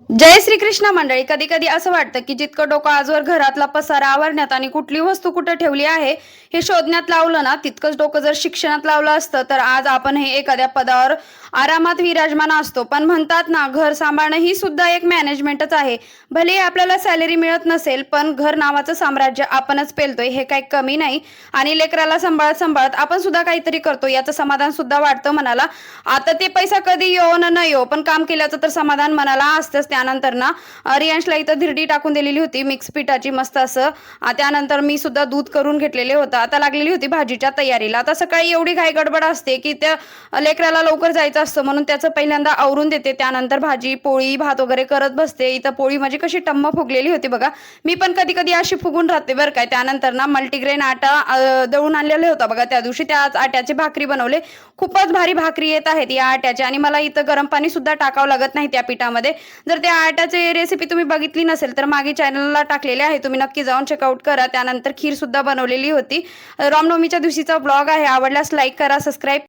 जय श्रीकृष्ण मंडळी. कधी कधी असं वाटतं की जितकं डोकं आजवर घरातला पसारा आवरण्यात आणि कुठली वस्तू कुठे ठेवली आहे हे शोधण्यात लावलं ना, तितकंच डोकं जर शिक्षणात लावलं असतं तर आज आपण हे एखाद्या पदावर आरामात विराजमान असतो. पण म्हणतात ना, घर सांभाळणं ही सुद्धा एक मॅनेजमेंटच आहे. भले आपल्याला सॅलरी मिळत नसेल, पण घर नावाचं साम्राज्य आपणच पेलतोय हे काही कमी नाही. आणि लेकराला सांभाळत सांभाळत आपण सुद्धा काहीतरी करतो याचं समाधान सुद्धा वाटतं मनाला. आता ते पैसा कधी येऊ ना न येऊ, पण काम केल्याचं तर समाधान मनाला असतंच. त्यानंतर ना, रियांशला इथं धिरडी टाकून दिलेली होती मिक्स पिठाची मस्त असं. त्यानंतर मी सुद्धा दूध करून घेतलेले होतं. आता लागलेली होती भाजीच्या तयारीला. आता सकाळी एवढी घाई गडबड असते की त्या लेकराला लवकर जायचं असतं, म्हणून त्याचं पहिल्यांदा आवरून देते. त्यानंतर भाजी पोळी भात वगैरे करत बसते. इथं पोळी माझी कशी टम्म फुगलेली होती बघा. मी पण कधी कधी अशी फुगून राहते बरं काय. त्यानंतर ना, मल्टीग्रेन आटा दळून आणलेला होता बघा त्या दिवशी. त्या आट्याची भाकरी बनवले. खूपच भारी भाकरी येत आहेत या आट्याच्या. आणि मला इथं गरम पाणी सुद्धा टाकावं लागत नाही त्या पिठामध्ये. जर त्या आट्याची रेसिपी तुम्ही बघितली नसेल तर मागे चॅनलला टाकलेले आहे, तुम्ही नक्की जाऊन चेकआउट करा. त्यानंतर खीर सुद्धा बनवलेली होती. रामनवमीच्या दिवशीचा ब्लॉग आहे. आवडल्यास लाईक करा, सबस्क्राईब